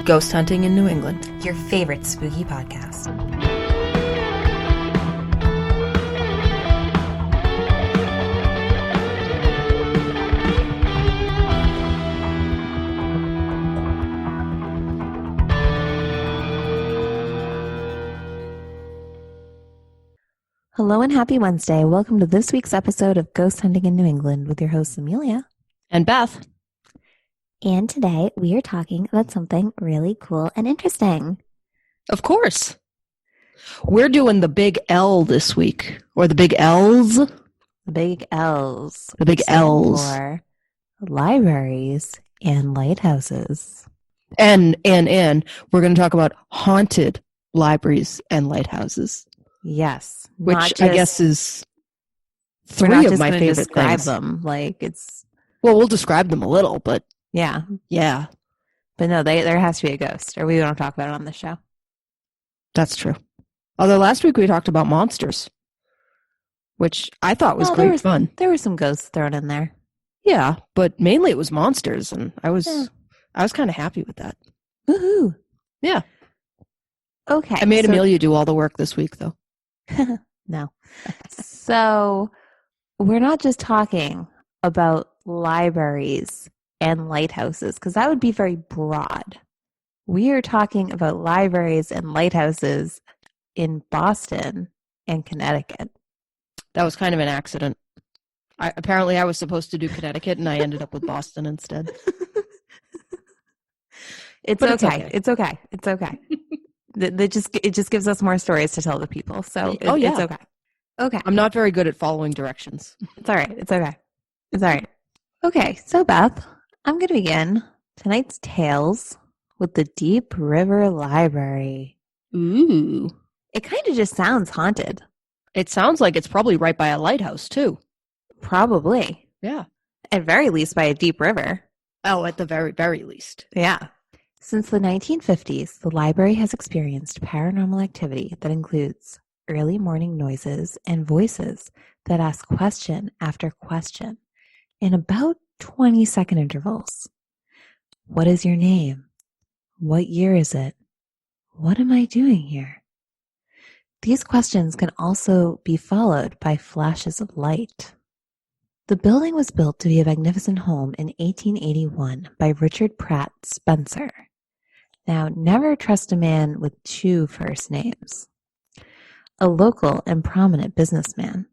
Ghost Hunting in New England, your favorite spooky podcast. Hello and happy Wednesday. Welcome to this week's episode of Ghost Hunting in New England with your hosts Amelia and Beth. And today we are talking about something really cool and interesting. Of course. We're doing the big L this week, or the big L's. The big L's. The big L's. For libraries and lighthouses. And we're going to talk about haunted libraries and lighthouses. Yes. Which I guess is three of my favorite describe things. Them like it's. Well, we'll describe them a little, but. Yeah. But no, there has to be a ghost, or we don't talk about it on the show. That's true. Although last week we talked about monsters, which I thought was great fun. There were some ghosts thrown in there. Yeah, but mainly it was monsters, and I was kind of happy with that. Woohoo! Yeah. Okay. I made Amelia do all the work this week, though. No. So we're not just talking about libraries and lighthouses, because that would be very broad. We are talking about libraries and lighthouses in Boston and Connecticut. That was kind of an accident. Apparently I was supposed to do Connecticut, and I ended up with Boston instead. It's okay. It's okay. It just gives us more stories to tell the people. So it's okay. Okay. I'm not very good at following directions. It's all right. It's all right. Okay. So Beth, I'm going to begin tonight's tales with the Deep River Library. Ooh. It kind of just sounds haunted. It sounds like it's probably right by a lighthouse, too. Probably. Yeah. At very least by a deep river. Oh, at the very, very least. Yeah. Since the 1950s, the library has experienced paranormal activity that includes early morning noises and voices that ask question after question in about 20-second intervals. What is your name? What year is it? What am I doing here? These questions can also be followed by flashes of light. The building was built to be a magnificent home in 1881 by Richard Pratt Spencer. Now, never trust a man with two first names. A local and prominent businessman,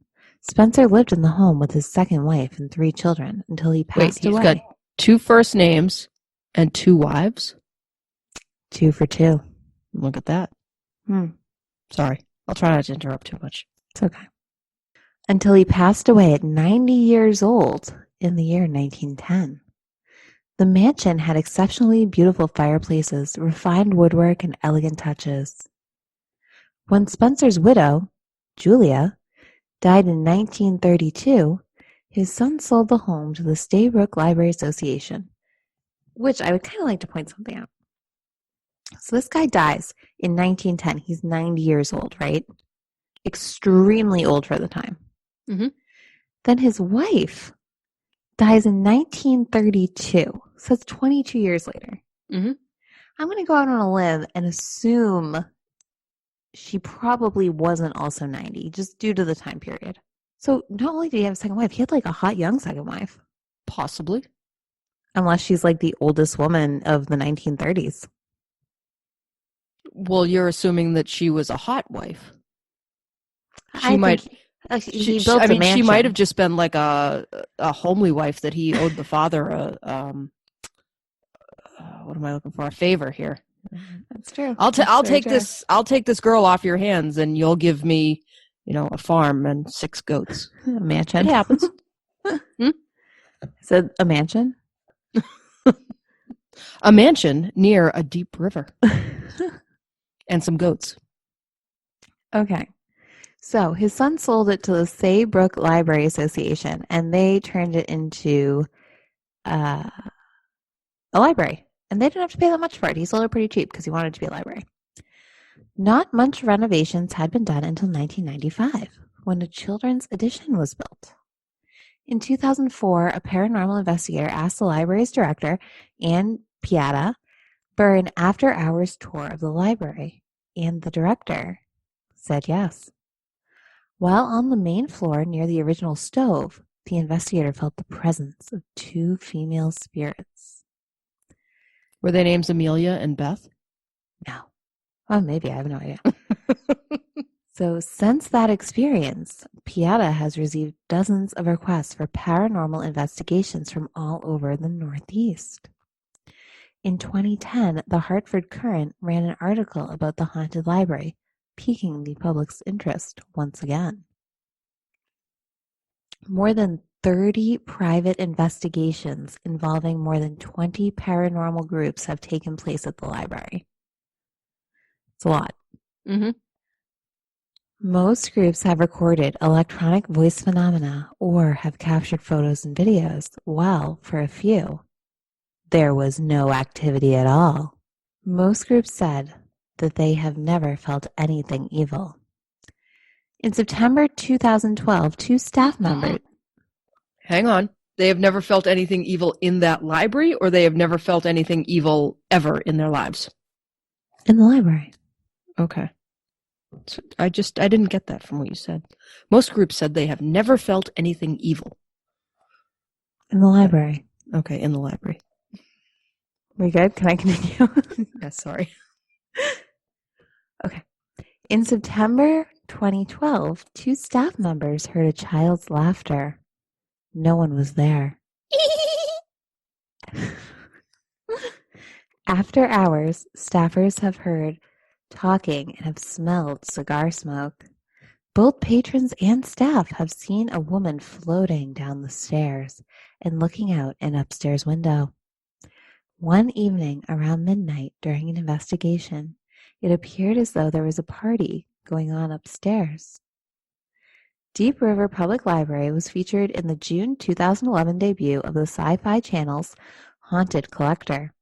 Spencer lived in the home with his second wife and 3 children until he passed away. He's got 2 first names and 2 wives? 2 for 2. Look at that. Sorry. I'll try not to interrupt too much. It's okay. Until he passed away at 90 years old in the year 1910. The mansion had exceptionally beautiful fireplaces, refined woodwork, and elegant touches. When Spencer's widow, Julia, died in 1932, his son sold the home to the Staybrook Library Association, which I would kind of like to point something out. So this guy dies in 1910. He's 90 years old, right? Extremely old for the time. Mm-hmm. Then his wife dies in 1932. So it's 22 years later. Mm-hmm. I'm going to go out on a limb and assume she probably wasn't also 90, just due to the time period. So not only did he have a second wife, he had like a hot young second wife. Possibly. Unless she's like the oldest woman of the 1930s. Well, you're assuming that she was a hot wife. She might have just been like a homely wife that he owed the father what am I looking for? A favor here. That's true. I'll take this girl off your hands, and you'll give me, a farm and 6 goats. A mansion. It happens. Is it a mansion? A mansion near a deep river. And some goats. Okay. So his son sold it to the Saybrook Library Association, and they turned it into a library. And they didn't have to pay that much for it. He sold it pretty cheap because he wanted it to be a library. Not much renovations had been done until 1995, when a children's addition was built. In 2004, a paranormal investigator asked the library's director, Ann Piatta, for an after-hours tour of the library, and the director said yes. While on the main floor near the original stove, the investigator felt the presence of two female spirits. Were their names Amelia and Beth? No. Oh, maybe. I have no idea. So since that experience, Pieta has received dozens of requests for paranormal investigations from all over the Northeast. In 2010, the Hartford Courant ran an article about the haunted library, piquing the public's interest once again. More than 30 private investigations involving more than 20 paranormal groups have taken place at the library. It's a lot. Mm-hmm. Most groups have recorded electronic voice phenomena or have captured photos and videos, while for a few, there was no activity at all. Most groups said that they have never felt anything evil. In September 2012, two staff members... Hang on. They have never felt anything evil in that library, or they have never felt anything evil ever in their lives? In the library. Okay. So I didn't get that from what you said. Most groups said they have never felt anything evil. In the library. Okay, in the library. We good? Can I continue? Yeah, sorry. Okay. In September 2012, two staff members heard a child's laughter. No one was there. After hours, staffers have heard talking and have smelled cigar smoke. Both patrons and staff have seen a woman floating down the stairs and looking out an upstairs window. One evening around midnight during an investigation, it appeared as though there was a party going on upstairs. Deep River Public Library was featured in the June 2011 debut of the Sci-Fi Channel's Haunted Collector,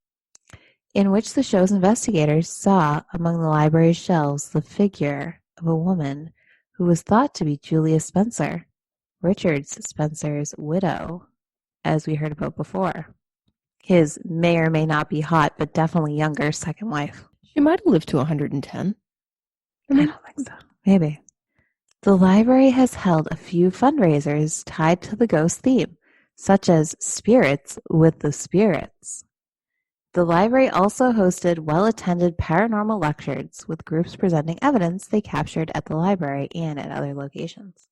in which the show's investigators saw among the library's shelves the figure of a woman who was thought to be Julia Spencer, Richard Spencer's widow, as we heard about before. His may or may not be hot, but definitely younger second wife. She might have lived to 110. I don't think so. Maybe. The library has held a few fundraisers tied to the ghost theme, such as Spirits with the Spirits. The library also hosted well-attended paranormal lectures with groups presenting evidence they captured at the library and at other locations.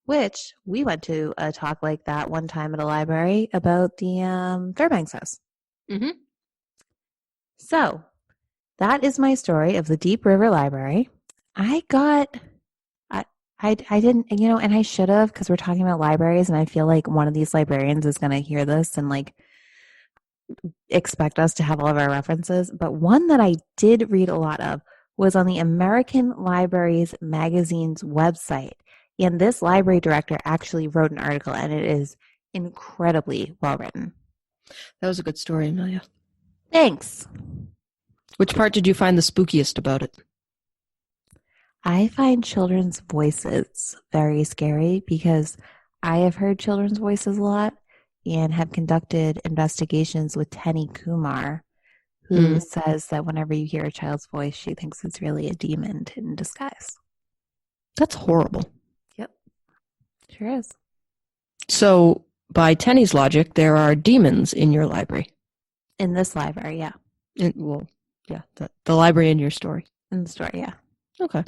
Which, we went to a talk like that one time at a library about the Fairbanks House. Mm-hmm. So, that is my story of the Deep River Library. I didn't, and I should have, because we're talking about libraries, and I feel like one of these librarians is going to hear this and expect us to have all of our references. But one that I did read a lot of was on the American Libraries Magazine's website. And this library director actually wrote an article, and it is incredibly well written. That was a good story, Amelia. Thanks. Which part did you find the spookiest about it? I find children's voices very scary because I have heard children's voices a lot and have conducted investigations with Tenny Kumar, who says that whenever you hear a child's voice, she thinks it's really a demon in disguise. That's horrible. Yep. Sure is. So, by Tenny's logic, there are demons in your library. In this library, yeah. The library in your story. In the story, yeah. Okay.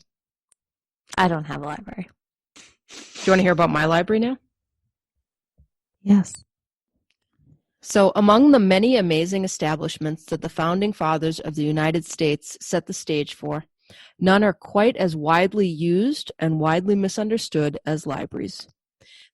I don't have a library. Do you want to hear about my library now? Yes. So, among the many amazing establishments that the founding fathers of the United States set the stage for, none are quite as widely used and widely misunderstood as libraries.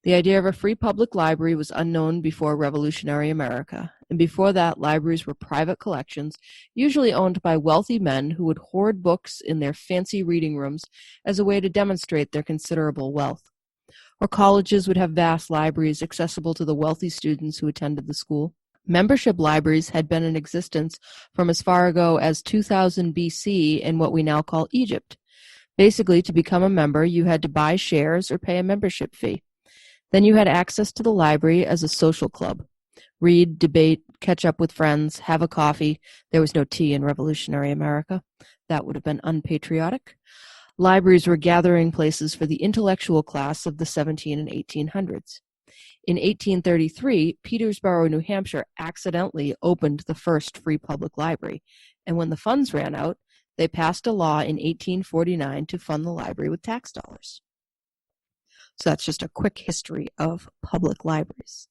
The idea of a free public library was unknown before Revolutionary America, and before that, libraries were private collections, usually owned by wealthy men who would hoard books in their fancy reading rooms as a way to demonstrate their considerable wealth. Or colleges would have vast libraries accessible to the wealthy students who attended the school. Membership libraries had been in existence from as far ago as 2000 BC in what we now call Egypt. Basically, to become a member, you had to buy shares or pay a membership fee. Then you had access to the library as a social club. Read, debate, catch up with friends, have a coffee. There was no tea in revolutionary America. That would have been unpatriotic. Libraries were gathering places for the intellectual class of the 17 and 1800s. In 1833, Petersboro, New Hampshire accidentally opened the first free public library, and when the funds ran out, they passed a law in 1849 to fund the library with tax dollars. So that's just a quick history of public libraries.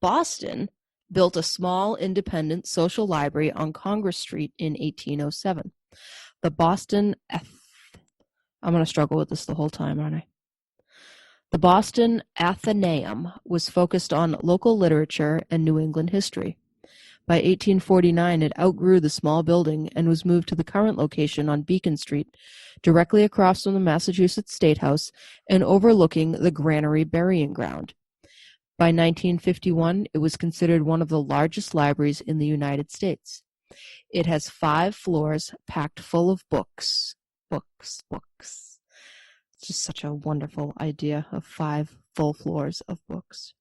Boston built a small independent social library on Congress Street in 1807. The Boston I'm going to struggle with this the whole time, aren't I? The Boston Athenaeum was focused on local literature and New England history. By 1849, it outgrew the small building and was moved to the current location on Beacon Street, directly across from the Massachusetts State House and overlooking the Granary Burying Ground. By 1951, it was considered one of the largest libraries in the United States. It has 5 floors packed full of books. Books. It's just such a wonderful idea of 5 full floors of books.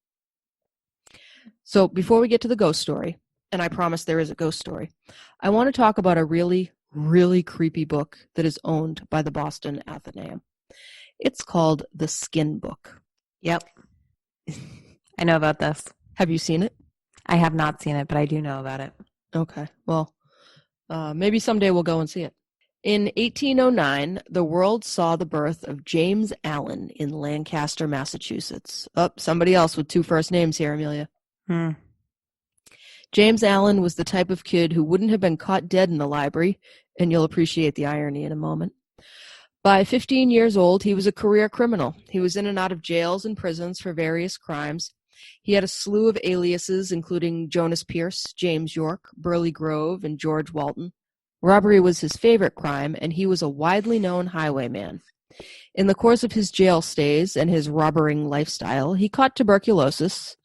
So before we get to the ghost story, and I promise there is a ghost story, I want to talk about a really, really creepy book that is owned by the Boston Athenaeum. It's called The Skin Book. Yep. I know about this. Have you seen it? I have not seen it, but I do know about it. Okay. Well, maybe someday we'll go and see it. In 1809, the world saw the birth of James Allen in Lancaster, Massachusetts. Oh, somebody else with 2 first names here, Amelia. James Allen was the type of kid who wouldn't have been caught dead in the library, and you'll appreciate the irony in a moment. By 15 years old, he was a career criminal. He was in and out of jails and prisons for various crimes. He had a slew of aliases, including Jonas Pierce, James York, Burley Grove, and George Walton. Robbery was his favorite crime, and he was a widely known highwayman. In the course of his jail stays and his robbering lifestyle, he caught tuberculosis.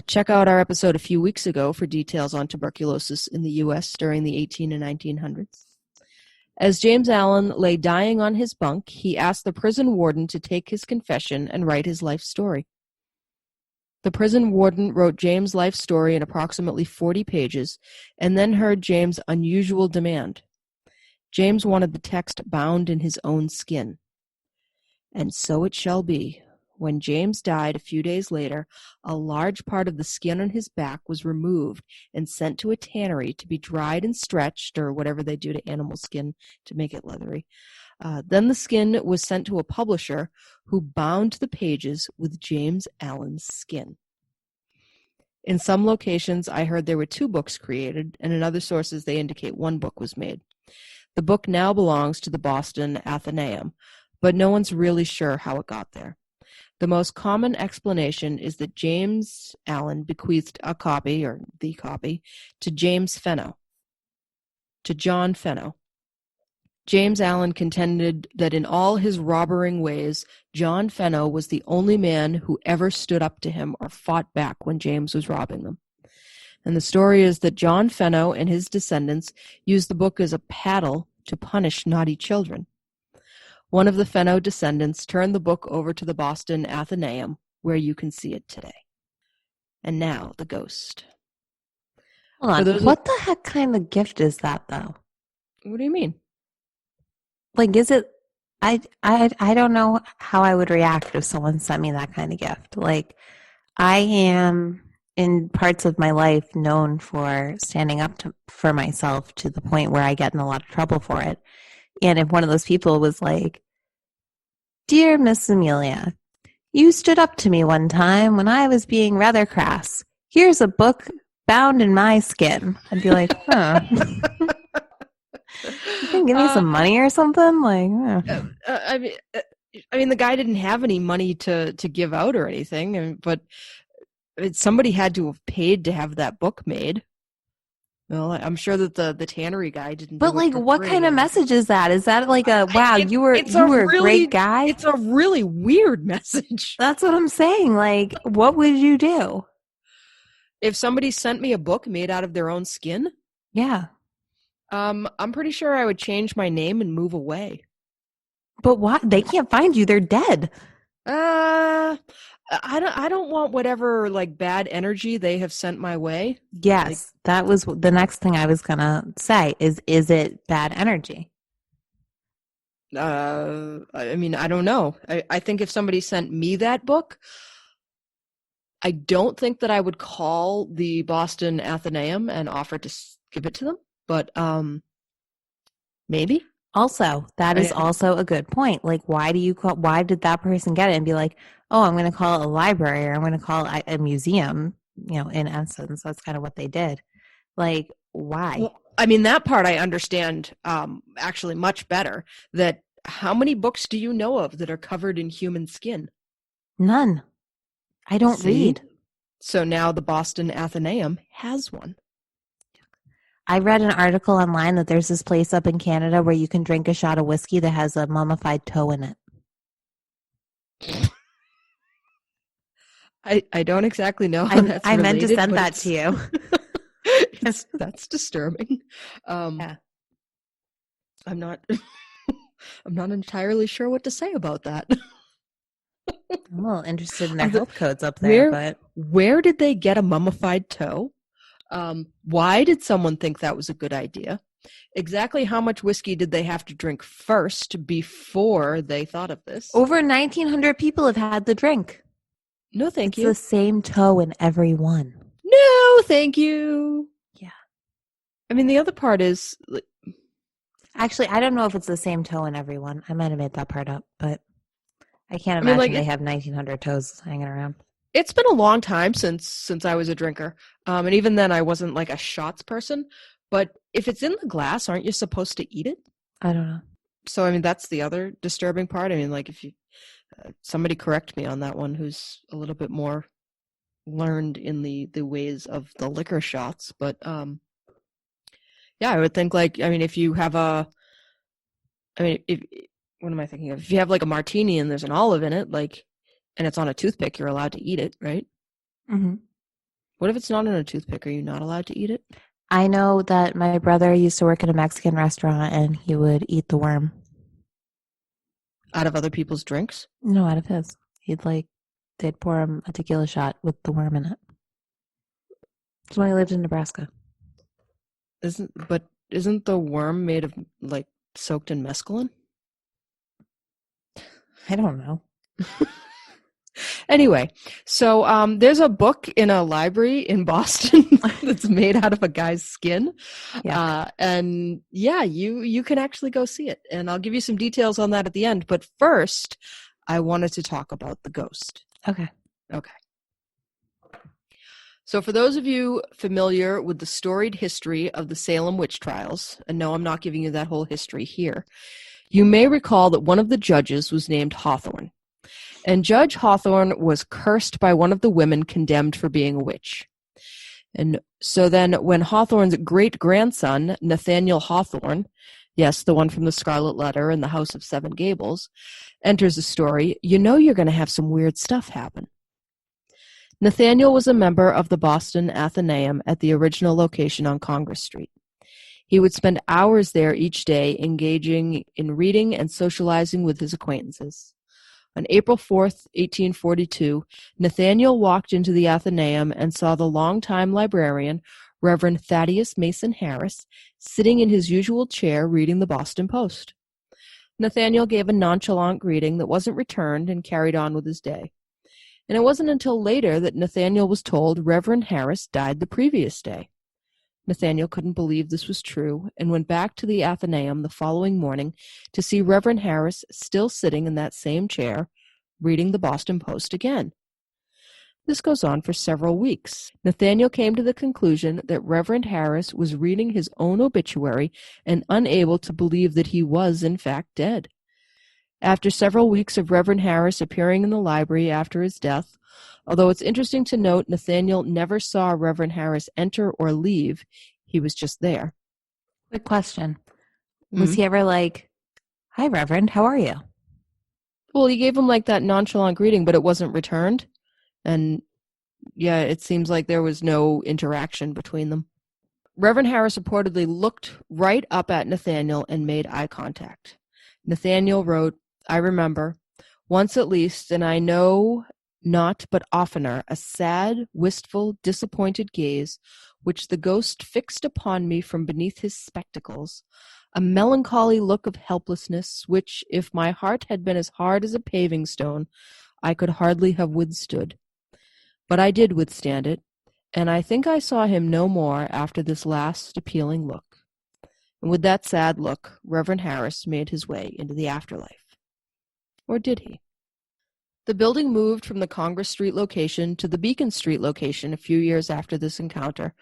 Check out our episode a few weeks ago for details on tuberculosis in the U.S. during the 18 and 1900s. As James Allen lay dying on his bunk, he asked the prison warden to take his confession and write his life story. The prison warden wrote James' life story in approximately 40 pages and then heard James' unusual demand. James wanted the text bound in his own skin. And so it shall be. When James died a few days later, a large part of the skin on his back was removed and sent to a tannery to be dried and stretched, or whatever they do to animal skin to make it leathery. Then the skin was sent to a publisher who bound the pages with James Allen's skin. In some locations, I heard there were 2 books created, and in other sources they indicate 1 book was made. The book now belongs to the Boston Athenaeum, but no one's really sure how it got there. The most common explanation is that James Allen bequeathed a copy, or the copy, to James Fenno, to John Fenno. James Allen contended that in all his robbering ways, John Fenno was the only man who ever stood up to him or fought back when James was robbing them. And the story is that John Fenno and his descendants used the book as a paddle to punish naughty children. One of the Fenno descendants turned the book over to the Boston Athenaeum, where you can see it today. And now, the ghost. Hold on. What the heck kind of gift is that, though? What do you mean? Like, is it... I don't know how I would react if someone sent me that kind of gift. Like, I am, in parts of my life, known for standing up for myself to the point where I get in a lot of trouble for it. And if one of those people was like, "Dear Miss Amelia, you stood up to me one time when I was being rather crass. Here's a book bound in my skin," I'd be like, huh. You can give me some money or something? Like, I mean, the guy didn't have any money to give out or anything, but somebody had to have paid to have that book made. Well, I'm sure that the tannery guy didn't. But like, what kind of message is that? Is that like a wow? You were a great guy. It's a really weird message. That's what I'm saying. Like, what would you do if somebody sent me a book made out of their own skin? Yeah. I'm pretty sure I would change my name and move away. But why? They can't find you. They're dead. Uh, I don't want whatever like bad energy they have sent my way. Like, Yes, that was the next thing I was gonna say is it bad energy? I mean, I don't know. I think if somebody sent me that book, I don't think that I would call the Boston Athenaeum and offer to give it to them, but maybe. Also, that is I, also a good point. Like, why did that person get it and be like, oh, I'm going to call it a library or I'm going to call it a museum? In essence, that's kind of what they did. Like, why? well, I mean, that part I understand actually much better. That how many books do you know of that are covered in human skin? None. I don't See? read. So now the Boston Athenaeum has one. I read an article online that there's this place up in Canada where you can drink a shot of whiskey that has a mummified toe in it. I don't exactly know how that's I meant to related, send but that to you. that's disturbing. Um, Yeah. I'm not I'm not entirely sure what to say about that. I'm a little interested in their Are the, health codes up there, where but where did they get a mummified toe? Why did someone think that was a good idea? Exactly how much whiskey did they have to drink first before they thought of this? over 1,900 people have had the drink. No, thank It's the you. same toe in every one. No, thank you. Yeah. I mean, the other part is, Actually, I don't know if it's the same toe in every one. I might have made that part up, but I can't I mean, imagine like they have 1,900 toes hanging around. it's been a long time since I was a drinker, and even then, I wasn't like a shots person. But if it's in the glass, aren't you supposed to eat it? I don't know. So, I mean, that's the other disturbing part. I mean, like if you somebody correct me on that one, who's a little bit more learned in the ways of the liquor shots, but yeah, I would think like I mean, if you have a, I mean, if what am I thinking of? If you have like a martini and there's an olive in it, like, and it's on a toothpick, you're allowed to eat it, right? Mm-hmm. What if it's not on a toothpick? Are you not allowed to eat it? I know that my brother used to work in a Mexican restaurant and he would eat the worm. Out of other people's drinks? No, out of his. They'd pour him a tequila shot with the worm in it. It's when he lived in Nebraska. Isn't the worm made of like soaked in mescaline? I don't know. Anyway, so there's a book in a library in Boston that's made out of a guy's skin, Yeah. and yeah, you can actually go see it, and I'll give you some details on that at the end. But first, I wanted to talk about the ghost. Okay. Okay. So, for those of you familiar with the storied history of the Salem witch trials, and no, I'm not giving you that whole history here, you may recall that one of the judges was named Hawthorne. And Judge Hawthorne was cursed by one of the women condemned for being a witch. And so then when Hawthorne's great-grandson, Nathaniel Hawthorne, yes, the one from the Scarlet Letter and the House of Seven Gables, enters the story, you know you're going to have some weird stuff happen. Nathaniel was a member of the Boston Athenaeum at the original location on Congress Street. He would spend hours there each day engaging in reading and socializing with his acquaintances. On April 4th, 1842, Nathaniel walked into the Athenaeum and saw the longtime librarian, Reverend Thaddeus Mason Harris, sitting in his usual chair reading the Boston Post. Nathaniel gave a nonchalant greeting that wasn't returned and carried on with his day. And it wasn't until later that Nathaniel was told Reverend Harris died the previous day. Nathaniel couldn't believe this was true and went back to the Athenaeum the following morning to see Reverend Harris still sitting in that same chair, reading the Boston Post again. This goes on for several weeks. Nathaniel came to the conclusion that Reverend Harris was reading his own obituary and unable to believe that he was, in fact, dead. After several weeks of Reverend Harris appearing in the library after his death, although it's interesting to note Nathaniel never saw Reverend Harris enter or leave, he was just there. Quick question. Was he ever like, hi, Reverend, how are you? Well, he gave him like that nonchalant greeting, but it wasn't returned. And yeah, it seems like there was no interaction between them. Reverend Harris reportedly looked right up at Nathaniel and made eye contact. Nathaniel wrote, I remember, Once at least, and I know not but oftener, a sad, wistful, disappointed gaze, which the ghost fixed upon me from beneath his spectacles, a melancholy look of helplessness, which, if my heart had been as hard as a paving stone, I could hardly have withstood. But I did withstand it, and I think I saw him no more after this last appealing look. And with that sad look, Reverend Harris made his way into the afterlife. Or did he? The building moved from the Congress Street location to the Beacon Street location a few years after this encounter,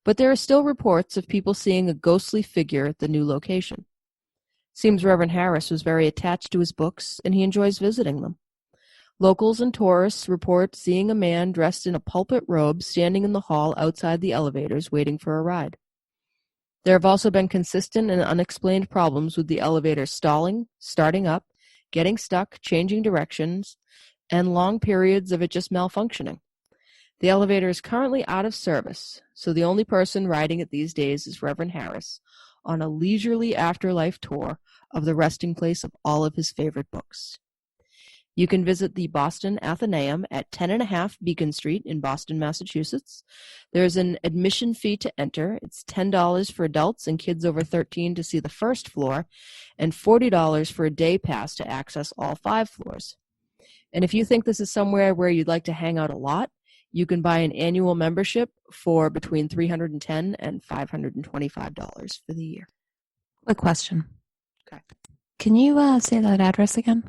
but there are still reports of people seeing a ghostly figure at the new location. Seems Reverend Harris was very attached to his books, and he enjoys visiting them. Locals and tourists report seeing a man dressed in a pulpit robe standing in the hall outside the elevators waiting for a ride. There have also been consistent and unexplained problems with the elevator stalling, starting up, getting stuck, changing directions, and long periods of it just malfunctioning. The elevator is currently out of service, so the only person riding it these days is Reverend Harris on a leisurely afterlife tour of the resting place of all of his favorite books. You can visit the Boston Athenaeum at 10.5 Beacon Street in Boston, Massachusetts. There's an admission fee to enter. It's $10 for adults and kids over 13 to see the first floor, and $40 for a day pass to access all 5 floors. And if you think this is somewhere where you'd like to hang out a lot, you can buy an annual membership for between $310 and $525 for the year. Quick question. Okay. Can you say that address again?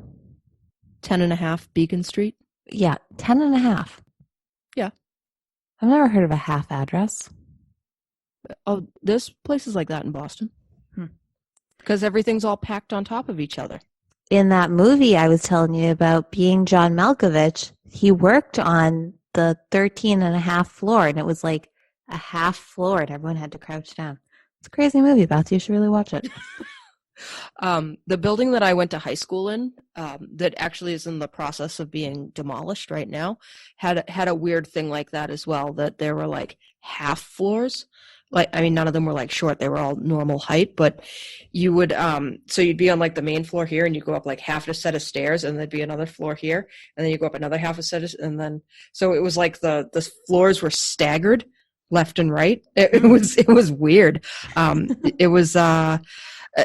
10.5 Beacon Street? Yeah, 10.5. Yeah. I've never heard of a half address. Oh, there's places like that in Boston. Because everything's all packed on top of each other. In that movie I was telling you about, Being John Malkovich, he worked on the 13.5 floor, and it was like a half floor, and everyone had to crouch down. It's a crazy movie, Beth. You should really watch it. The building that I went to high school in, that actually is in the process of being demolished right now, had a weird thing like that as well, that there were like half floors. Like, I mean, none of them were like short, they were all normal height, but you would, so you'd be on like the main floor here, and you go up like half a set of stairs, and there'd be another floor here, and then you go up another half a set of, and then, so it was like the floors were staggered left and right. It was weird. It was,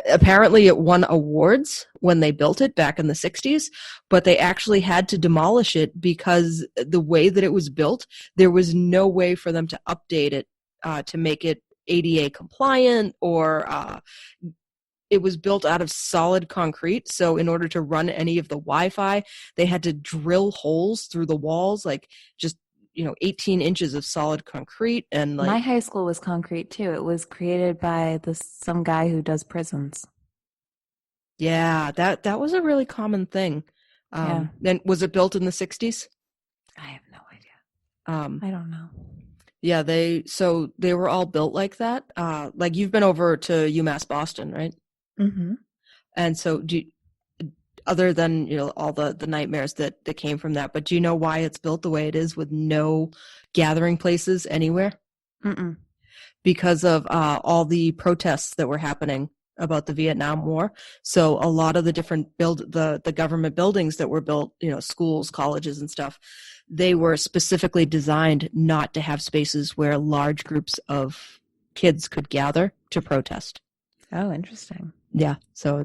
apparently it won awards when they built it back in the 60s, but they actually had to demolish it because the way that it was built, there was no way for them to update it to make it ADA compliant, or it was built out of solid concrete. So in order to run any of the Wi-Fi, they had to drill holes through the walls, like just 18 inches of solid concrete. And like, my high school was concrete too. It was created by some guy who does prisons. Yeah, that was a really common thing. Yeah. Then was it built in the 60s? I have no idea. I don't know. Yeah, they were all built like that. Like, you've been over to UMass Boston, right? Mm-hmm. And so other than all the nightmares that came from that, but do you know why it's built the way it is with no gathering places anywhere? Mm-mm. Because of all the protests that were happening about the Vietnam War. So a lot of the different the government buildings that were built, schools, colleges and stuff, they were specifically designed not to have spaces where large groups of kids could gather to protest. Oh, interesting. Yeah, so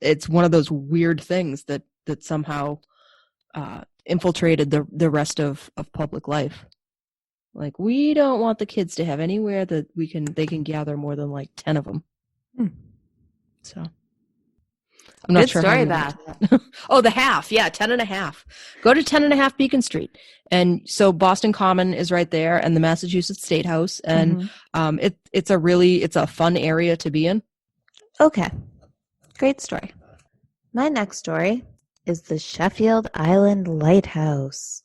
it's one of those weird things that somehow infiltrated the rest of public life. Like, we don't want the kids to have anywhere that they can gather more than like 10 of them. So I'm not Good sure. Story, Beth. Oh, the half. Yeah, 10.5. Go to 10.5 Beacon Street. And so Boston Common is right there, and the Massachusetts State House. And it's a fun area to be in. Okay. Great story. My next story is the Sheffield Island Lighthouse.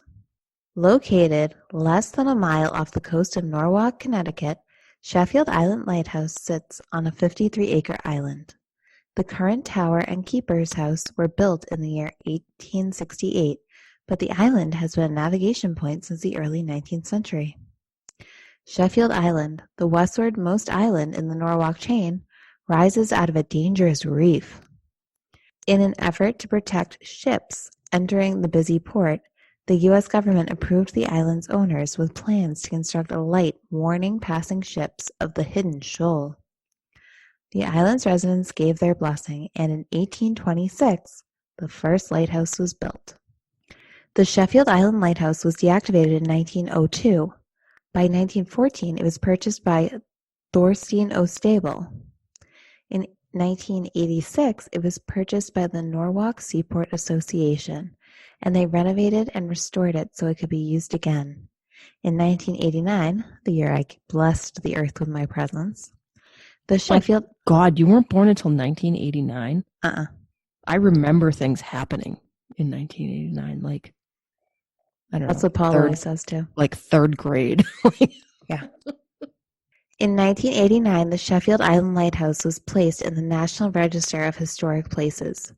Located less than a mile off the coast of Norwalk, Connecticut, Sheffield Island Lighthouse sits on a 53-acre island. The current tower and keeper's house were built in the year 1868, but the island has been a navigation point since the early 19th century. Sheffield Island, the westwardmost island in the Norwalk chain, rises out of a dangerous reef. In an effort to protect ships Entering the busy port, the U.S. government approved the island's owners with plans to construct a light warning passing ships of the hidden shoal. The island's residents gave their blessing, and in 1826, the first lighthouse was built. The Sheffield Island Lighthouse was deactivated in 1902. By 1914, it was purchased by Thorstein Ostable. In 1986, it was purchased by the Norwalk Seaport Association, and they renovated and restored it so it could be used again. In 1989, the year I blessed the earth with my presence, the Sheffield... God, you weren't born until 1989? I remember things happening in 1989, like, I don't know. That's what Paul always says, too. Like third grade. Yeah. In 1989, the Sheffield Island Lighthouse was placed in the National Register of Historic Places.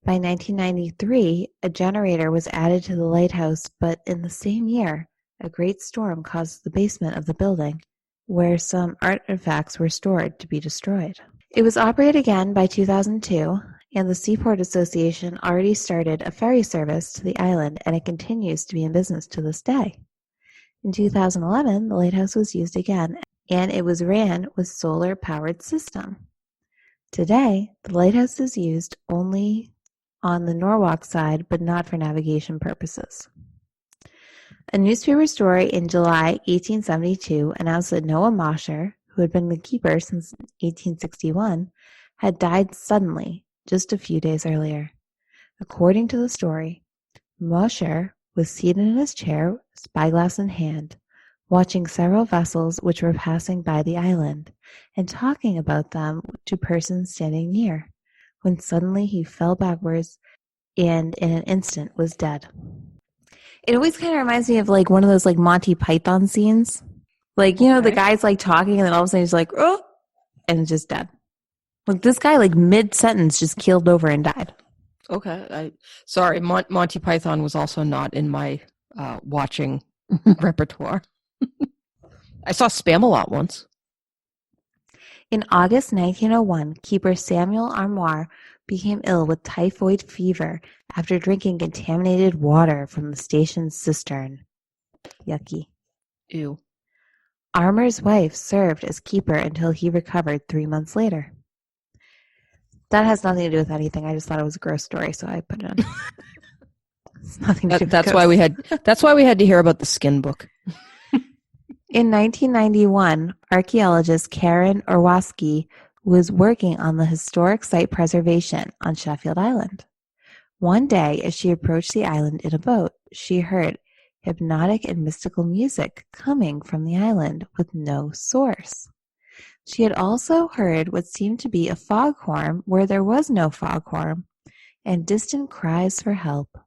By 1993, a generator was added to the lighthouse, but in the same year, a great storm caused the basement of the building, where some artifacts were stored, to be destroyed. It was operated again by 2002, and the Seaport Association already started a ferry service to the island, and it continues to be in business to this day. In 2011, the lighthouse was used again, and it was ran with solar-powered system. Today, the lighthouse is used only on the Norwalk side, but not for navigation purposes. A newspaper story in July 1872 announced that Noah Mosher, who had been the keeper since 1861, had died suddenly just a few days earlier. According to the story, Mosher was seated in his chair, spyglass in hand, watching several vessels which were passing by the island, and talking about them to persons standing near, when suddenly he fell backwards and in an instant was dead. It always kind of reminds me of like one of those like Monty Python scenes. Like, you know, the guy's like talking and then all of a sudden he's like, oh, and just dead. Like this guy like mid-sentence just keeled over and died. Okay. Sorry, Monty Python was also not in my watching repertoire. I saw Spam-A-Lot once. In August 1901, keeper Samuel Armour became ill with typhoid fever after drinking contaminated water from the station's cistern. Yucky. Ew. Armour's wife served as keeper until he recovered 3 months later. That has nothing to do with anything. I just thought it was a gross story, so I put it in. It's nothing to do with That's why we had to hear about the skin book. In 1991, archaeologist Karen Orwowski was working on the historic site preservation on Sheffield Island. One day, as she approached the island in a boat, she heard hypnotic and mystical music coming from the island with no source. She had also heard what seemed to be a foghorn where there was no foghorn, and distant cries for help.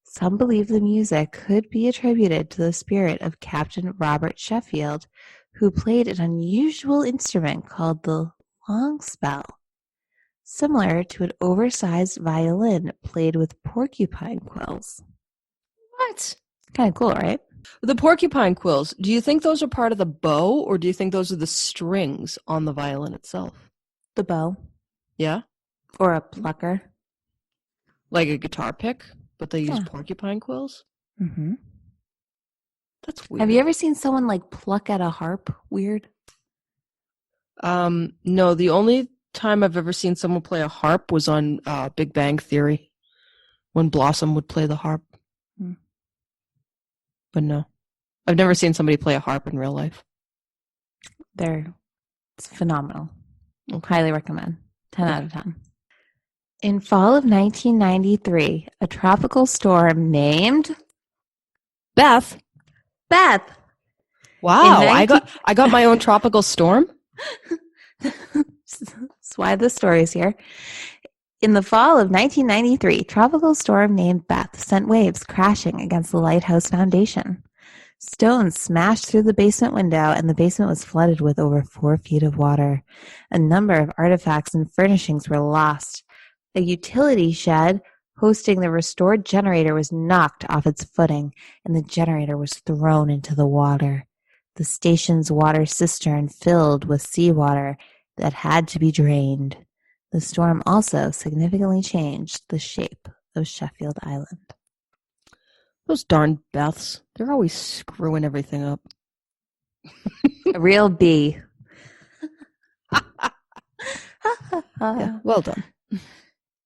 Some believe the music could be attributed to the spirit of Captain Robert Sheffield, who played an unusual instrument called the long spell, similar to an oversized violin played with porcupine quills. What? Kind of cool, right? The porcupine quills, do you think those are part of the bow, or do you think those are the strings on the violin itself? The bow. Yeah? Or a plucker. Like a guitar pick, but they use porcupine quills? Mm-hmm. That's weird. Have you ever seen someone like pluck at a harp? Weird. No, the only time I've ever seen someone play a harp was on Big Bang Theory, when Blossom would play the harp. But no, I've never seen somebody play a harp in real life. It's phenomenal. Highly recommend. 10 out of 10. In fall of 1993, a tropical storm named Beth. Wow, I got my own tropical storm. That's why the story is here. In the fall of 1993, tropical storm named Beth sent waves crashing against the lighthouse foundation. Stones smashed through the basement window, and the basement was flooded with over 4 feet of water. A number of artifacts and furnishings were lost. A utility shed hosting the restored generator was knocked off its footing, and the generator was thrown into the water. The station's water cistern filled with seawater that had to be drained. The storm also significantly changed the shape of Sheffield Island. Those darn Beths. They're always screwing everything up. A real B. Yeah, well done.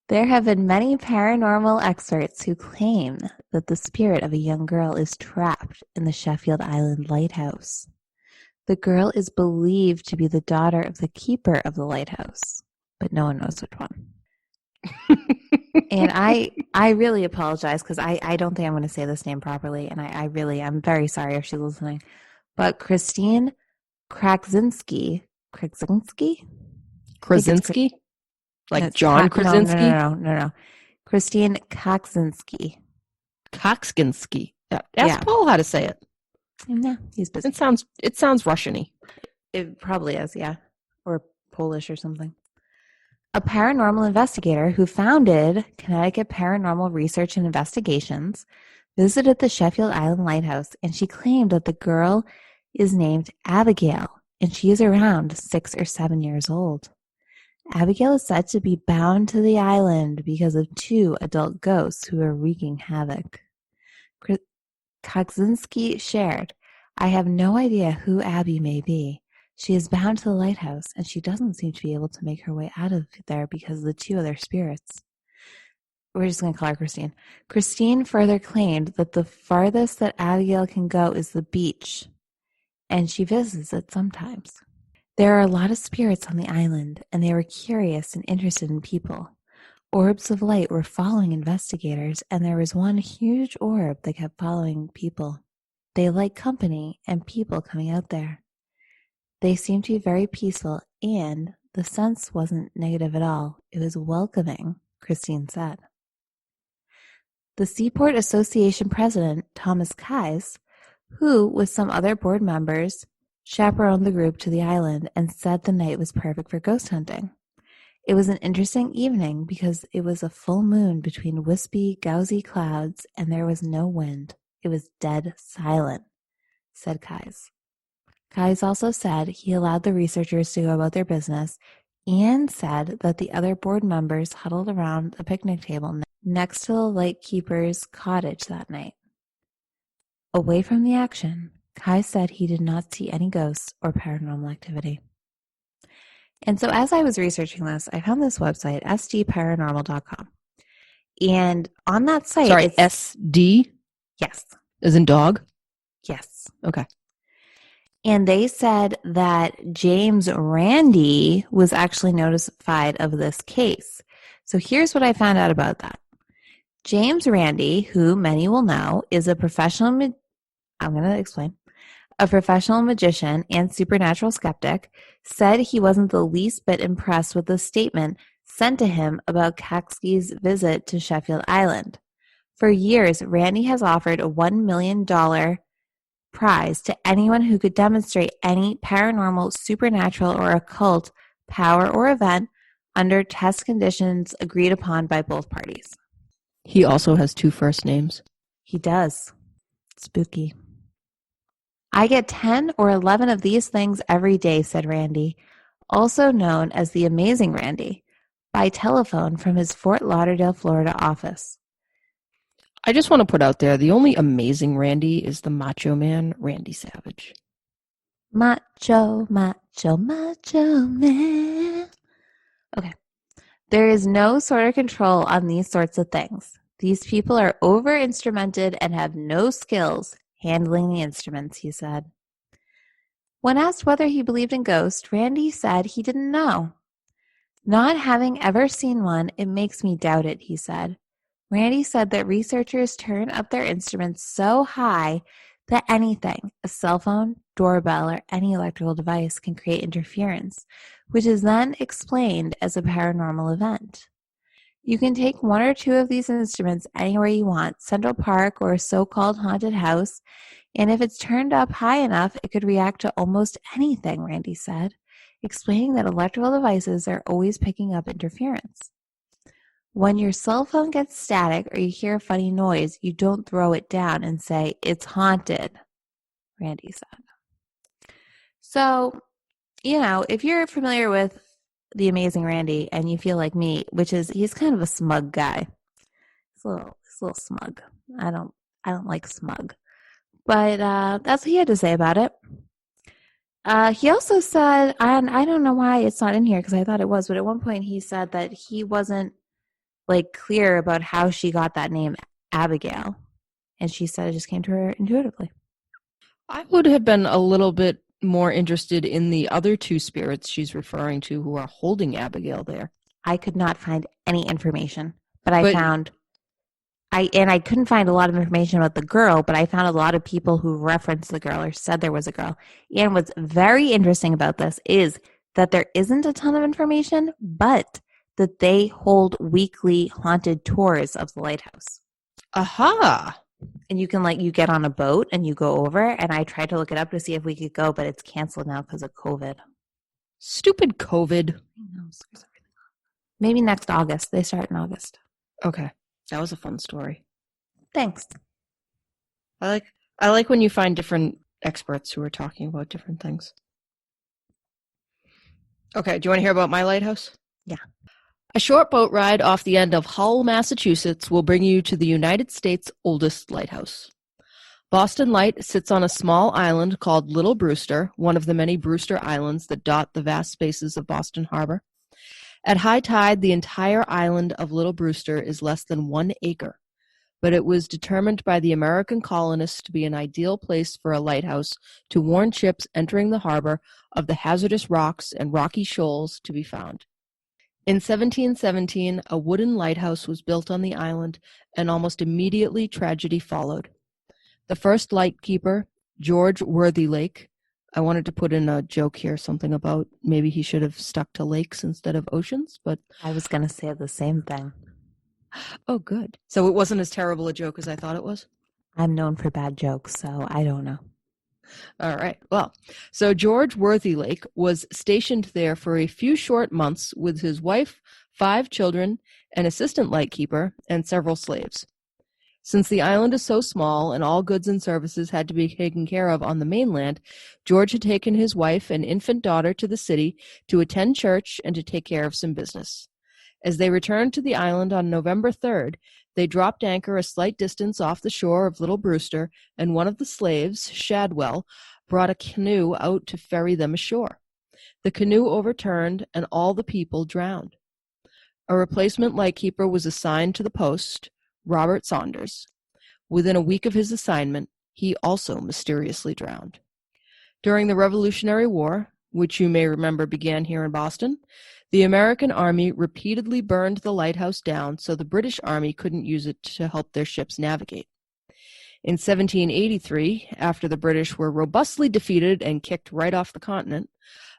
There have been many paranormal experts who claim that the spirit of a young girl is trapped in the Sheffield Island lighthouse. The girl is believed to be the daughter of the keeper of the lighthouse, but no one knows which one. And I really apologize because I don't think I'm going to say this name properly, and I'm very sorry if she's listening. But Christine Krasinski? Krasinski? Like John Krasinski? No. Christine Kaczynski. Kokskinski. Ask Paul how to say it. No, he's busy. It sounds Russian-y. It probably is, yeah. Or Polish or something. A paranormal investigator who founded Connecticut Paranormal Research and Investigations visited the Sheffield Island Lighthouse, and she claimed that the girl is named Abigail, and she is around 6 or 7 years old. Abigail is said to be bound to the island because of 2 adult ghosts who are wreaking havoc. Kaczynski shared, "I have no idea who Abby may be. She is bound to the lighthouse, and she doesn't seem to be able to make her way out of there because of the 2 other spirits." We're just going to call her Christine. Christine further claimed that the farthest that Abigail can go is the beach, and she visits it sometimes. There are a lot of spirits on the island, and they were curious and interested in people. Orbs of light were following investigators, and there was one huge orb that kept following people. They like company and people coming out there. They seemed to be very peaceful, and the sense wasn't negative at all. It was welcoming, Christine said. The Seaport Association president, Thomas Keyes, who, with some other board members, chaperoned the group to the island and said the night was perfect for ghost hunting. It was an interesting evening because it was a full moon between wispy, gauzy clouds, and there was no wind. It was dead silent, said Keyes. Keyes also said he allowed the researchers to go about their business and said that the other board members huddled around a picnic table next to the lightkeeper's cottage that night. Away from the action, Keyes said he did not see any ghosts or paranormal activity. And so as I was researching this, I found this website, sdparanormal.com. And on that site... Sorry, SD? Yes. As in dog? Yes. Okay. And they said that James Randi was actually notified of this case. So here's what I found out about that. James Randi, who many will know, is a professional... I'm going to explain. A professional magician and supernatural skeptic, said he wasn't the least bit impressed with the statement sent to him about Kaczynski's visit to Sheffield Island. For years, Randi has offered a $1 million prize to anyone who could demonstrate any paranormal, supernatural, or occult power or event under test conditions agreed upon by both parties. He also has 2 first names. He does. Spooky. I get 10 or 11 of these things every day, said Randi, also known as the Amazing Randi, by telephone from his Fort Lauderdale, Florida office. I just want to put out there, the only amazing Randy is the Macho Man, Randy Savage. Macho, macho, macho man. Okay. There is no sort of control on these sorts of things. These people are over-instrumented and have no skills handling the instruments, he said. When asked whether he believed in ghosts, Randi said he didn't know. Not having ever seen one, it makes me doubt it, he said. Randi said that researchers turn up their instruments so high that anything, a cell phone, doorbell, or any electrical device can create interference, which is then explained as a paranormal event. You can take 1 or 2 of these instruments anywhere you want, Central Park or a so-called haunted house, and if it's turned up high enough, it could react to almost anything, Randi said, explaining that electrical devices are always picking up interference. When your cell phone gets static or you hear a funny noise, you don't throw it down and say, it's haunted, Randi said. So, if you're familiar with the Amazing Randi and you feel like me, which is he's kind of a smug guy. It's a little smug. I don't I don't like smug. But that's what he had to say about it. He also said, and I don't know why it's not in here because I thought it was, but at one point he said that he wasn't like clear about how she got that name Abigail. And she said it just came to her intuitively. I would have been a little bit more interested in the other two spirits she's referring to who are holding Abigail there. I could not find any information, but But I couldn't find a lot of information about the girl, but I found a lot of people who referenced the girl or said there was a girl. And what's very interesting about this is that there isn't a ton of information, but that they hold weekly haunted tours of the lighthouse. aha! And you can you get on a boat and you go over. And I tried to look it up to see if we could go, but it's canceled now because of COVID. Stupid COVID. Maybe next August. They start in August. Okay. That was a fun story. Thanks. I like when you find different experts who are talking about different things. Okay, do you want to hear about my lighthouse? Yeah. A short boat ride off the end of Hull, Massachusetts will bring you to the United States' oldest lighthouse. Boston Light sits on a small island called Little Brewster, one of the many Brewster Islands that dot the vast spaces of Boston Harbor. At high tide, the entire island of Little Brewster is less than 1 acre, but it was determined by the American colonists to be an ideal place for a lighthouse to warn ships entering the harbor of the hazardous rocks and rocky shoals to be found. In 1717, a wooden lighthouse was built on the island, and almost immediately tragedy followed. The first lightkeeper, George Worthylake, I wanted to put in a joke here, something about maybe he should have stuck to lakes instead of oceans, but I was going to say the same thing. oh, good. So it wasn't as terrible a joke as I thought it was? I'm known for bad jokes, so I don't know. All right. Well, so George Worthylake was stationed there for a few short months with his wife, 5 children, an assistant lightkeeper, and several slaves. Since the island is so small and all goods and services had to be taken care of on the mainland, George had taken his wife and infant daughter to the city to attend church and to take care of some business. As they returned to the island on November 3rd, they dropped anchor a slight distance off the shore of Little Brewster, and one of the slaves, Shadwell, brought a canoe out to ferry them ashore. The canoe overturned, and all the people drowned. A replacement lightkeeper was assigned to the post, Robert Saunders. Within a week of his assignment, he also mysteriously drowned. During the Revolutionary War, which you may remember began here in Boston, the American Army repeatedly burned the lighthouse down so the British Army couldn't use it to help their ships navigate. In 1783, after the British were robustly defeated and kicked right off the continent,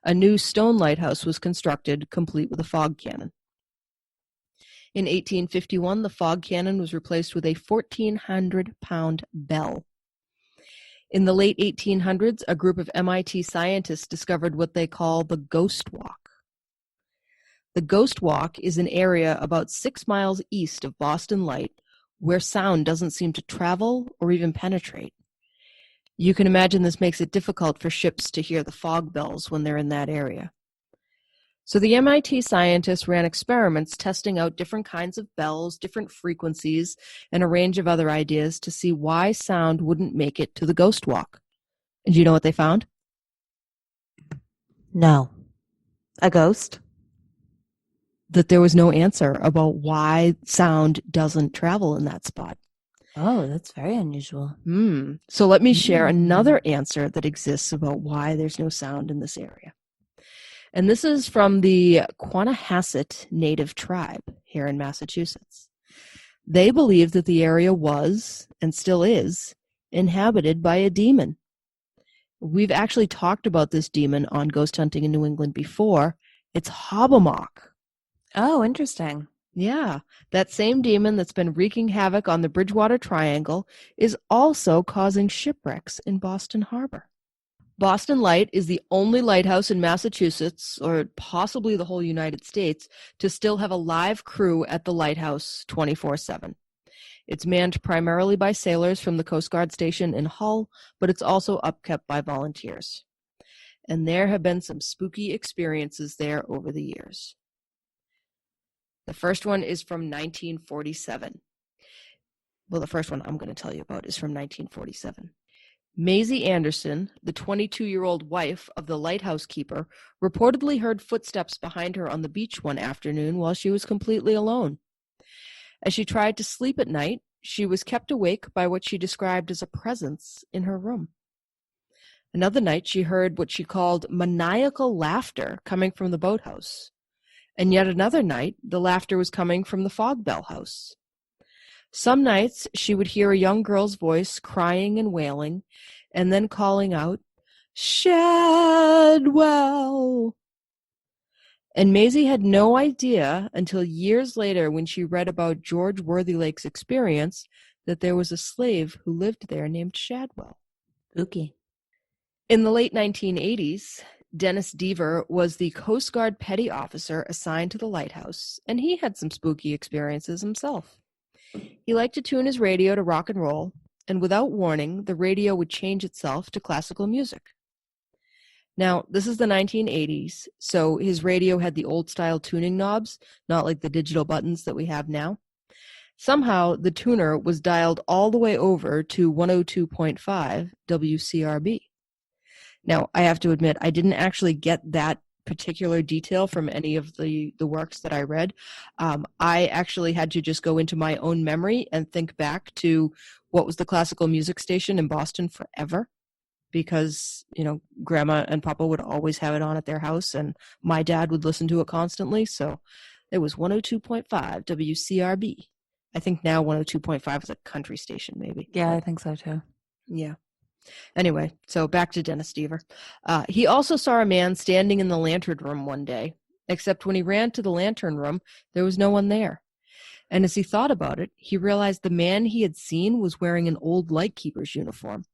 a new stone lighthouse was constructed, complete with a fog cannon. In 1851, the fog cannon was replaced with a 1,400-pound bell. In the late 1800s, a group of MIT scientists discovered what they call the Ghost Walk. The Ghost Walk is an area about 6 miles east of Boston Light where sound doesn't seem to travel or even penetrate. You can imagine this makes it difficult for ships to hear the fog bells when they're in that area. So the MIT scientists ran experiments testing out different kinds of bells, different frequencies, and a range of other ideas to see why sound wouldn't make it to the Ghost Walk. And do you know what they found? No. A ghost? That there was no answer about why sound doesn't travel in that spot. Oh, that's very unusual. So let me share another answer that exists about why there's no sound in this area. And this is from the Quanahasset Native tribe here in Massachusetts. They believe that the area was, and still is, inhabited by a demon. We've actually talked about this demon on Ghost Hunting in New England before. It's Hobbamock. Oh, interesting. Yeah, that same demon that's been wreaking havoc on the Bridgewater Triangle is also causing shipwrecks in Boston Harbor. Boston Light is the only lighthouse in Massachusetts, or possibly the whole United States, to still have a live crew at the lighthouse 24/7. It's manned primarily by sailors from the Coast Guard station in Hull, but it's also upkept by volunteers. And there have been some spooky experiences there over the years. The first one is from 1947. Well, the first one I'm going to tell you about is from 1947. Maisie Anderson, the 22-year-old wife of the lighthouse keeper, reportedly heard footsteps behind her on the beach one afternoon while she was completely alone. As she tried to sleep at night, she was kept awake by what she described as a presence in her room. Another night, she heard what she called maniacal laughter coming from the boathouse. And yet another night, the laughter was coming from the Fog Bell house. Some nights, she would hear a young girl's voice crying and wailing, and then calling out, "Shadwell!" And Maisie had no idea until years later when she read about George Worthylake's experience that there was a slave who lived there named Shadwell. Spooky. In the late 1980s, Dennis Deaver was the Coast Guard petty officer assigned to the lighthouse, and he had some spooky experiences himself. He liked to tune his radio to rock and roll, and without warning, the radio would change itself to classical music. Now, this is the 1980s, so his radio had the old-style tuning knobs, not like the digital buttons that we have now. Somehow, the tuner was dialed all the way over to 102.5 WCRB. Now, I have to admit, I didn't actually get that particular detail from any of the works that I read. I actually had to just go into my own memory and think back to what was the classical music station in Boston forever, because, Grandma and Papa would always have it on at their house, and my dad would listen to it constantly, so it was 102.5 WCRB. I think now 102.5 is a country station, maybe. Yeah, I think so too. Yeah. Anyway, so back to Dennis Deaver. He also saw a man standing in the lantern room one day, except when he ran to the lantern room, there was no one there. And as he thought about it, he realized the man he had seen was wearing an old lightkeeper's uniform.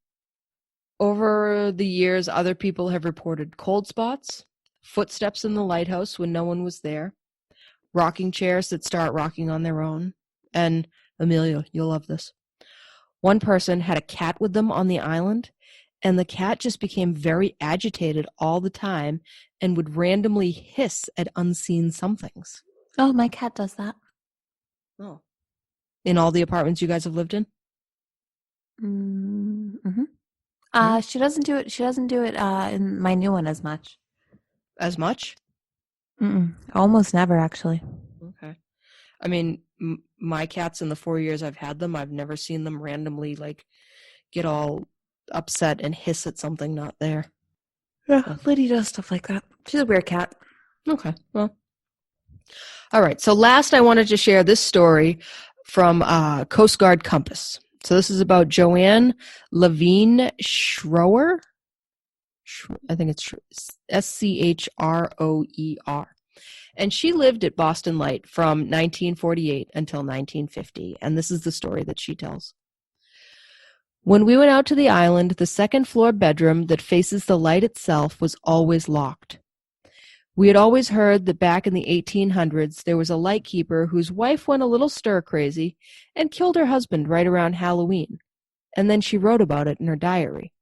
Over the years, other people have reported cold spots, footsteps in the lighthouse when no one was there, rocking chairs that start rocking on their own, and, Amelia, you'll love this. One person had a cat with them on the island, and the cat just became very agitated all the time and would randomly hiss at unseen somethings. Oh, my cat does that. Oh. In all the apartments you guys have lived in? Mm-hmm. She doesn't do it. She doesn't do it in my new one as much. As much? Almost never, actually. Okay. I mean, my cats in the 4 years I've had them, I've never seen them randomly get all upset and hiss at something not there. Yeah, Liddy does stuff like that. She's a weird cat. Okay, well. All right, so last I wanted to share this story from Coast Guard Compass. So this is about Joanne Levine Schroer. I think it's Schroer. And she lived at Boston Light from 1948 until 1950, and this is the story that she tells. When we went out to the island, the second-floor bedroom that faces the light itself was always locked. We had always heard that back in the 1800s there was a lightkeeper whose wife went a little stir-crazy and killed her husband right around Halloween, and then she wrote about it in her diary.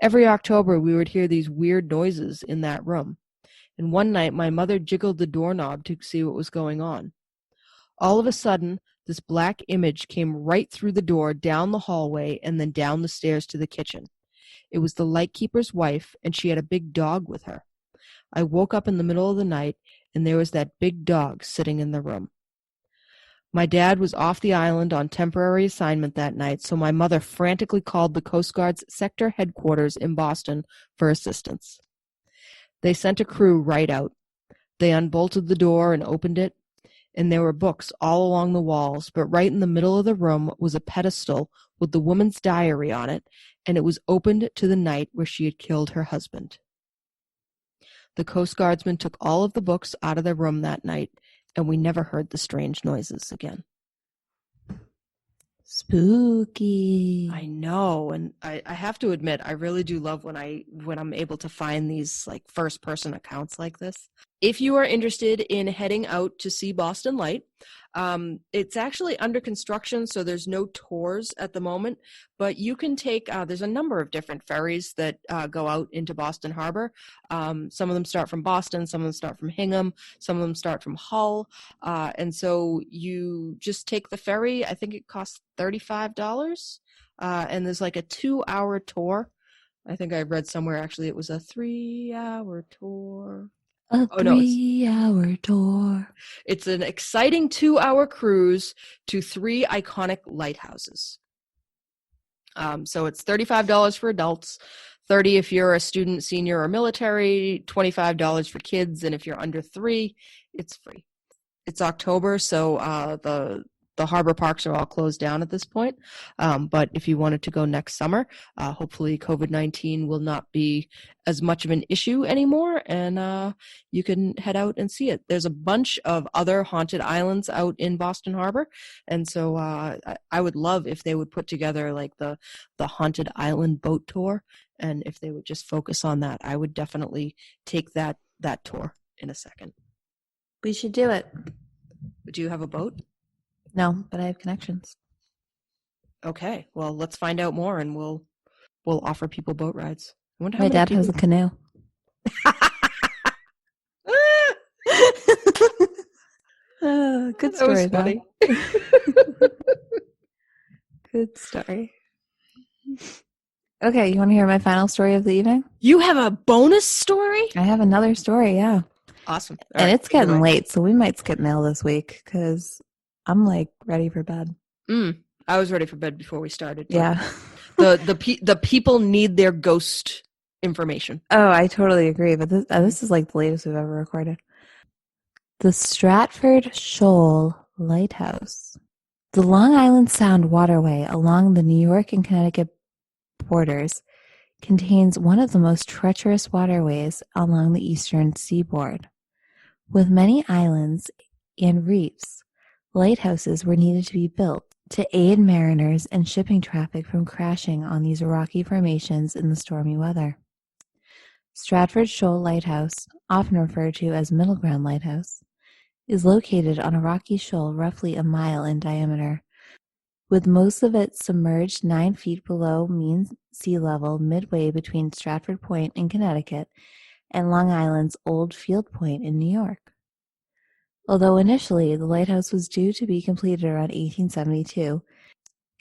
Every October we would hear these weird noises in that room. And one night my mother jiggled the doorknob to see what was going on. All of a sudden, this black image came right through the door, down the hallway, and then down the stairs to the kitchen. It was the lightkeeper's wife, and she had a big dog with her. I woke up in the middle of the night, and there was that big dog sitting in the room. My dad was off the island on temporary assignment that night, so my mother frantically called the Coast Guard's sector headquarters in Boston for assistance. They sent a crew right out. They unbolted the door and opened it, and there were books all along the walls, but right in the middle of the room was a pedestal with the woman's diary on it, and it was opened to the night where she had killed her husband. The Coast Guardsmen took all of the books out of their room that night, and we never heard the strange noises again. Spooky. I know, and I have to admit, I really do love when I'm able to find these first person accounts like this. If you are interested in heading out to see Boston Light, it's actually under construction, so there's no tours at the moment, but you can take, there's a number of different ferries that go out into Boston Harbor. Some of them start from Boston, some of them start from Hingham, some of them start from Hull, and so you just take the ferry. I think it costs $35, and there's like a 2-hour tour. I think I read somewhere actually it was a 3-hour tour. A Oh no, it's 3-hour tour. it's an exciting 2-hour cruise to 3 iconic lighthouses. So it's $35 for adults, $30 if you're a student, senior, or military, $25 for kids, and if you're under 3, it's free. It's October, so the harbor parks are all closed down at this point. But if you wanted to go next summer, hopefully COVID-19 will not be as much of an issue anymore, and you can head out and see it. There's a bunch of other haunted islands out in Boston Harbor, and so I would love if they would put together like the haunted island boat tour, and if they would just focus on that. I would definitely take that tour in a second. We should do it. Do you have a boat? No, but I have connections. Okay, well, let's find out more, and we'll offer people boat rides. I wonder how My many dad people... has a canoe. Good story, funny. Good story. Okay, you want to hear my final story of the evening? You have a bonus story? I have another story, yeah. Awesome. All and right, it's getting late, so we might skip mail this week because I'm like ready for bed. I was ready for bed before we started. Yeah. the people need their ghost information. Oh, I totally agree. But this is like the latest we've ever recorded. The Stratford Shoal Lighthouse. The Long Island Sound waterway along the New York and Connecticut borders contains one of the most treacherous waterways along the eastern seaboard. With many islands and reefs, lighthouses were needed to be built to aid mariners and shipping traffic from crashing on these rocky formations in the stormy weather. Stratford Shoal Lighthouse, often referred to as Middle Ground Lighthouse, is located on a rocky shoal roughly a mile in diameter, with most of it submerged 9 feet below mean sea level midway between Stratford Point in Connecticut and Long Island's Old Field Point in New York. Although initially the lighthouse was due to be completed around 1872,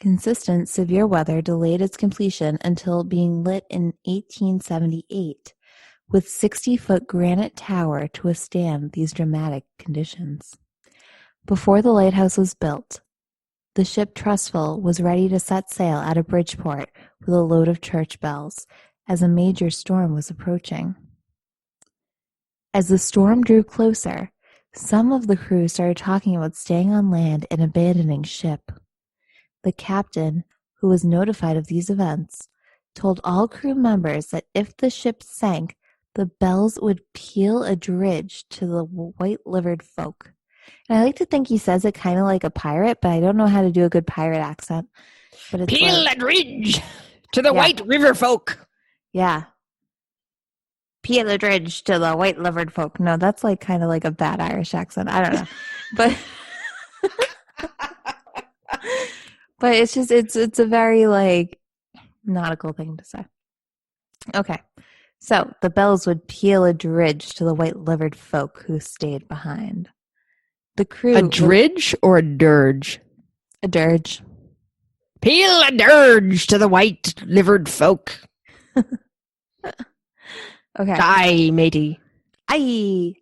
consistent severe weather delayed its completion until being lit in 1878, with 60-foot granite tower to withstand these dramatic conditions. Before the lighthouse was built, the ship Trustful was ready to set sail out of Bridgeport with a load of church bells, as a major storm was approaching. As the storm drew closer, some of the crew started talking about staying on land and abandoning ship. The captain, who was notified of these events, told all crew members that if the ship sank, the bells would peal a dirge to the white-livered folk. And I like to think he says it kind of like a pirate, but I don't know how to do a good pirate accent. But it's peal a dirge to the white river folk. Yeah. Peal a dirge to the white-livered folk. No, that's like kind of like a bad Irish accent. I don't know. But but it's just it's a very like nautical thing to say. Okay. So the bells would peal a dirge to the white-livered folk who stayed behind. The crew... A dridge or a dirge? A dirge. Peal a dirge to the white-livered folk. Okay. Aye, matey. Aye.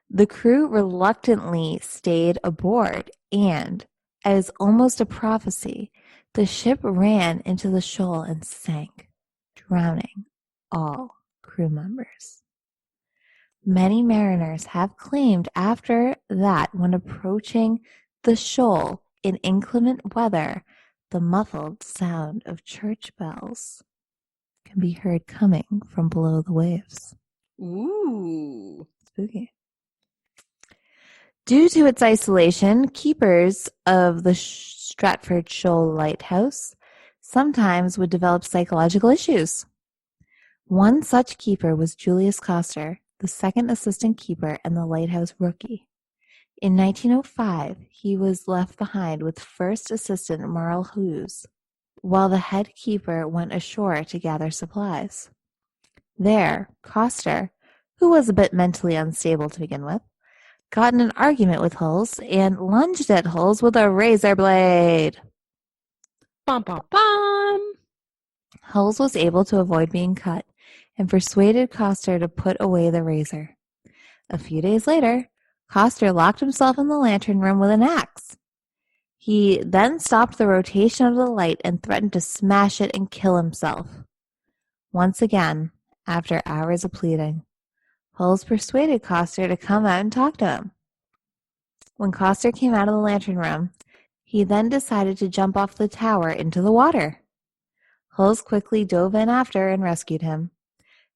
The crew reluctantly stayed aboard, and, as almost a prophecy, the ship ran into the shoal and sank, drowning all crew members. Many mariners have claimed after that when approaching the shoal in inclement weather, the muffled sound of church bells can be heard coming from below the waves. Ooh. Spooky. Due to its isolation, keepers of the Stratford Shoal Lighthouse sometimes would develop psychological issues. One such keeper was Julius Coster, the second assistant keeper and the lighthouse rookie. In 1905, he was left behind with first assistant Marl Hughes, while the head keeper went ashore to gather supplies. There, Coster, who was a bit mentally unstable to begin with, got in an argument with Hulse and lunged at Hulse with a razor blade. Bum, bum, bum. Hulse was able to avoid being cut and persuaded Coster to put away the razor. A few days later, Coster locked himself in the lantern room with an axe. He then stopped the rotation of the light and threatened to smash it and kill himself. Once again, after hours of pleading, Hulse persuaded Coster to come out and talk to him. When Coster came out of the lantern room, he then decided to jump off the tower into the water. Hulse quickly dove in after and rescued him.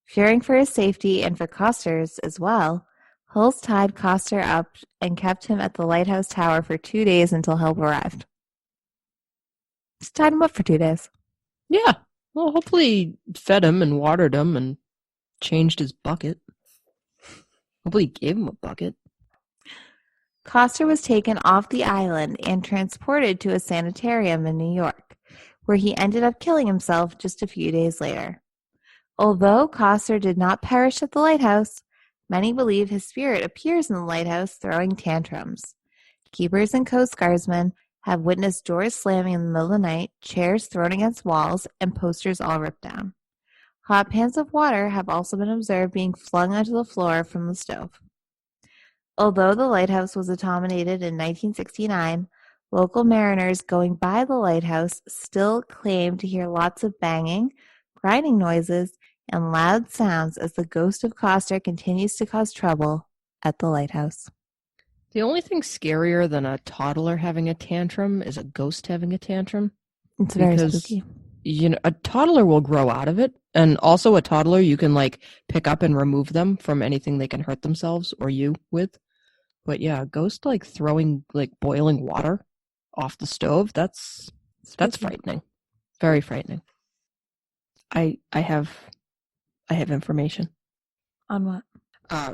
Fearing for his safety and for Coster's as well, Hulse tied Coster up and kept him at the lighthouse tower for 2 days until help arrived. Just tied him up for 2 days. Yeah. Well, hopefully fed him and watered him and changed his bucket. Hopefully gave him a bucket. Coster was taken off the island and transported to a sanitarium in New York, where he ended up killing himself just a few days later. Although Coster did not perish at the lighthouse, many believe his spirit appears in the lighthouse throwing tantrums. Keepers and Coast Guardsmen have witnessed doors slamming in the middle of the night, chairs thrown against walls, and posters all ripped down. Hot pans of water have also been observed being flung onto the floor from the stove. Although the lighthouse was automated in 1969, local mariners going by the lighthouse still claim to hear lots of banging, grinding noises, and loud sounds as the ghost of Coster continues to cause trouble at the lighthouse. The only thing scarier than a toddler having a tantrum is a ghost having a tantrum. It's very spooky. You know, a toddler will grow out of it. And also a toddler, you can like pick up and remove them from anything they can hurt themselves or you with. But yeah, a ghost like throwing like boiling water off the stove, that's frightening. Very frightening. I have information. On what?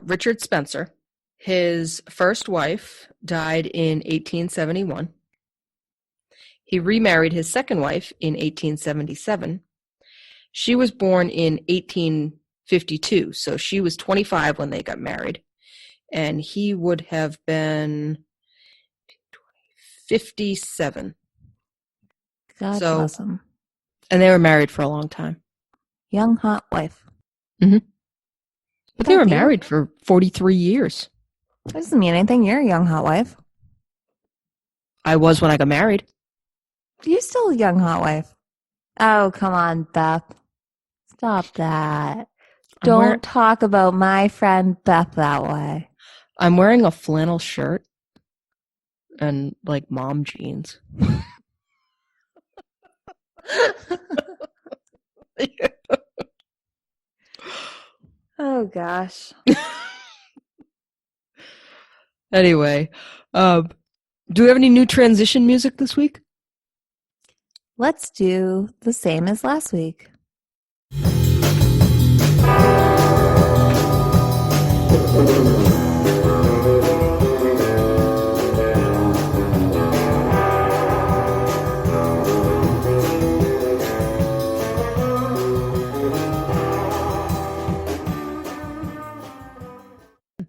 Richard Spencer. His first wife died in 1871. He remarried his second wife in 1877. She was born in 1852, so she was 25 when they got married. And he would have been 57. God bless him. And they were married for a long time. Young, hot wife. Mm-hmm. But they were married for 43 years. That doesn't mean anything. You're a young, hot wife. I was when I got married. You're still a young, hot wife. Oh, come on, Beth. Stop that. Don't talk about my friend Beth that way. I'm wearing a flannel shirt and like mom jeans. Oh gosh. Anyway, do we have any new transition music this week? Let's do the same as last week.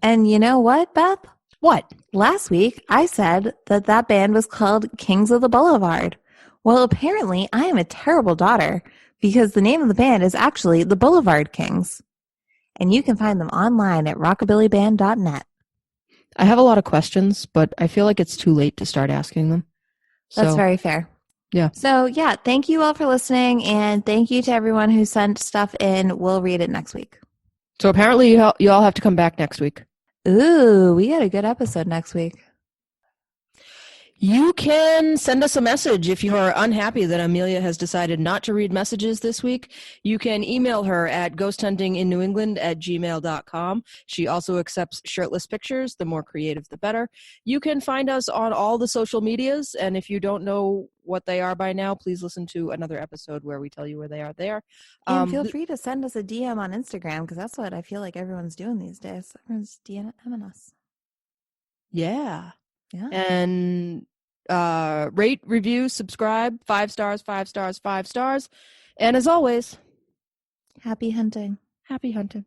And you know what, Beth? What? Last week, I said that band was called Kings of the Boulevard. Well, apparently, I am a terrible daughter because the name of the band is actually the Boulevard Kings. And you can find them online at rockabillyband.net. I have a lot of questions, but I feel like it's too late to start asking them. That's very fair. Yeah. So, yeah, thank you all for listening, and thank you to everyone who sent stuff in. We'll read it next week. So apparently you all have to come back next week. Ooh, we got a good episode next week. You can send us a message if you are unhappy that Amelia has decided not to read messages this week. You can email her at ghosthuntinginnewengland@gmail.com. She also accepts shirtless pictures. The more creative, the better. You can find us on all the social medias, and if you don't know what they are by now, please listen to another episode where we tell you where they are there. And feel free to send us a DM on Instagram, because that's what I feel like everyone's doing these days. Everyone's DMing us. Yeah. Yeah. And rate, review, subscribe, 5 stars, 5 stars, 5 stars. And as always, Happy hunting. happy hunting.